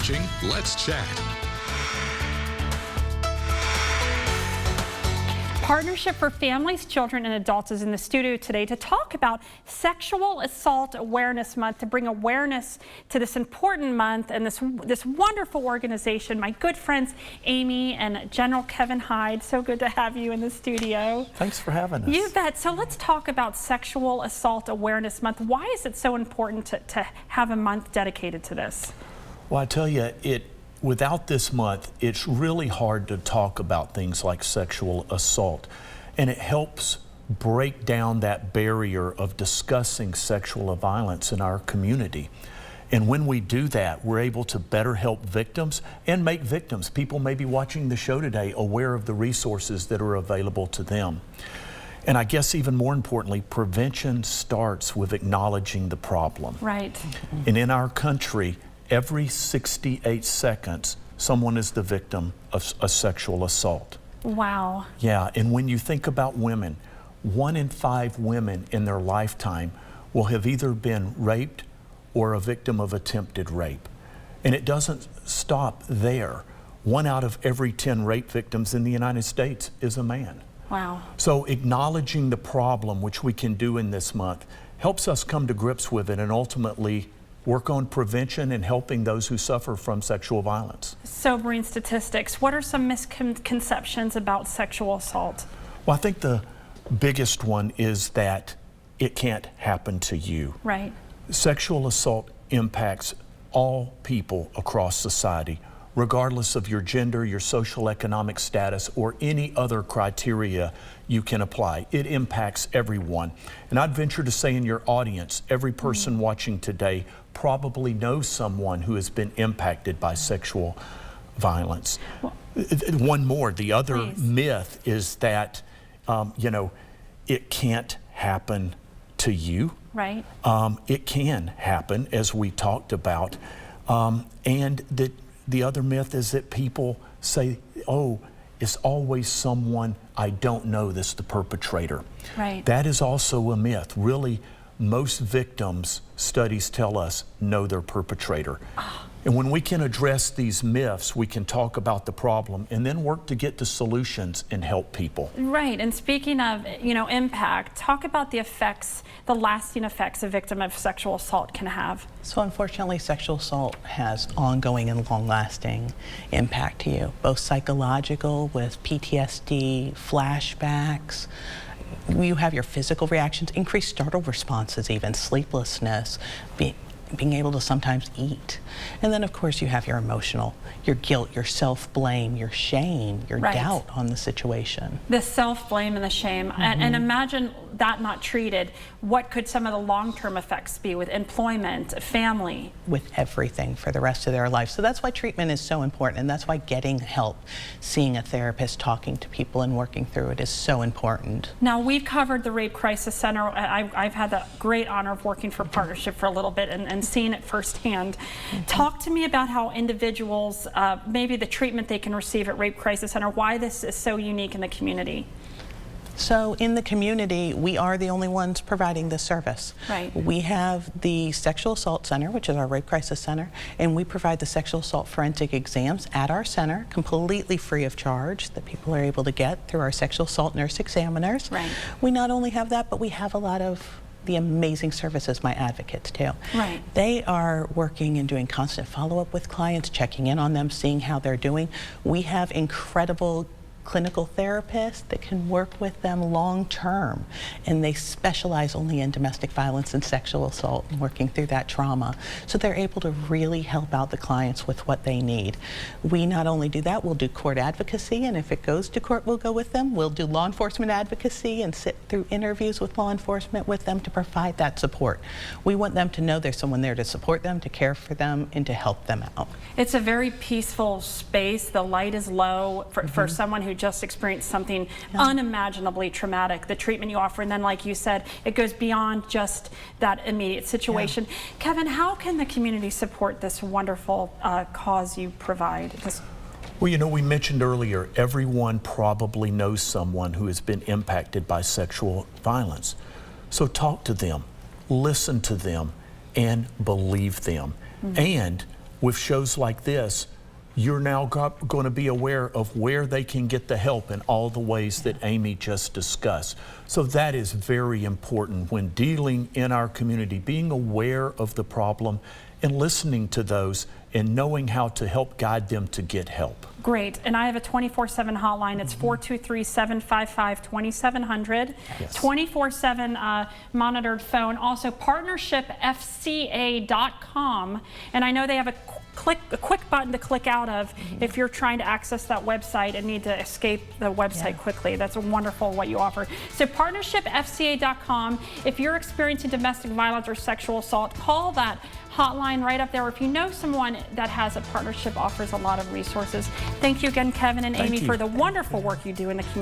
watching Let's Chat. Partnership for Families, Children, and Adults is in the studio today to talk about Sexual Assault Awareness Month, to bring awareness to this important month and this wonderful organization. My good friends Amy and General Kevin Hyde, so good to have you in the studio. Thanks for having us. You bet. So let's talk about Sexual Assault Awareness Month. Why is it so important to have a month dedicated to this? Well, I tell you, without this month, it's really hard to talk about things like sexual assault. And it helps break down that barrier of discussing sexual violence in our community. And when we do that, we're able to better help victims and make victims, people maybe watching the show today, aware of the resources that are available to them. And I guess even more importantly, prevention starts with acknowledging the problem. Right. And in our country, every 68 seconds, someone is the victim of a sexual assault. Wow. Yeah, and when you think about women, 1 in 5 women in their lifetime will have either been raped or a victim of attempted rape. And it doesn't stop there. 1 out of every 10 rape victims in the United States is a man. Wow. So acknowledging the problem, which we can do in this month, helps us come to grips with it and ultimately work on prevention and helping those who suffer from sexual violence. Sobering statistics. What are some misconceptions about sexual assault? Well, I think the biggest one is that it can't happen to you. Right. Sexual assault impacts all people across society, regardless of your gender, your social economic status, or any other criteria you can apply. It impacts everyone. And I'd venture to say in your audience, every person watching today probably knows someone who has been impacted by sexual violence. Well, one more, the other please. myth is that, it can't happen to you. Right. It can happen, as we talked about. And the other myth is that people say, oh, it's always someone I don't know that's the perpetrator. Right. That is also a myth. Really, most victims, studies tell us, know their perpetrator. And when we can address these myths, we can talk about the problem and then work to get to solutions and help people. Right, and speaking of, impact, talk about the effects, the lasting effects a victim of sexual assault can have. So unfortunately, sexual assault has ongoing and long-lasting impact to you, both psychological with PTSD, flashbacks. You have your physical reactions, increased startle responses even, sleeplessness, being able to sometimes eat. And then of course you have your emotional, your guilt, your self-blame, your shame, your Right. doubt on the situation. The self-blame and the shame. And imagine that not treated. What could some of the long-term effects be with employment, family? With everything for the rest of their life. So that's why treatment is so important, and that's why getting help, seeing a therapist, talking to people and working through it is so important. Now, we've covered the Rape Crisis Center. I've had the great honor of working for Partnership for a little bit and seeing it firsthand. Talk to me about how individuals, maybe the treatment they can receive at Rape Crisis Center, why this is so unique in the community. So in the community, we are the only ones providing this service. Right. We have the Sexual Assault Center, which is our Rape Crisis Center, and we provide the sexual assault forensic exams at our center, completely free of charge, that people are able to get through our sexual assault nurse examiners. Right. We not only have that, but we have a lot of the amazing services my advocates do. Right. They are working and doing constant follow-up with clients, checking in on them, seeing how they're doing. We have incredible clinical therapists that can work with them long term, and they specialize only in domestic violence and sexual assault and working through that trauma, so they're able to really help out the clients with what they need. We not only do that, we'll do court advocacy, and if it goes to court, we'll go with them. We'll do law enforcement advocacy and sit through interviews with law enforcement with them to provide that support. We want them to know there's someone there to support them, to care for them, and to help them out. It's a very peaceful space. The light is low for someone who just experienced something unimaginably traumatic. The treatment you offer, and then like you said, it goes beyond just that immediate situation. Kevin, how can the community support this wonderful cause you provide? Well, we mentioned earlier, everyone probably knows someone who has been impacted by sexual violence. So talk to them, listen to them, and believe them. And with shows like this, you're now going to be aware of where they can get the help in all the ways that Amy just discussed. So that is very important when dealing in our community, being aware of the problem and listening to those and knowing how to help guide them to get help. Great. And I have a 24/7 hotline. It's 423-755-2700. Yes. 24/7 monitored phone. Also partnershipfca.com. And I know they have a quick button to click out of if you're trying to access that website and need to escape the website quickly. That's wonderful what you offer. So partnershipfca.com. If you're experiencing domestic violence or sexual assault, call that hotline right up there. Or if you know someone that has a partnership, offers a lot of resources. Thank you again, Kevin and Amy, for the wonderful work you do in the community.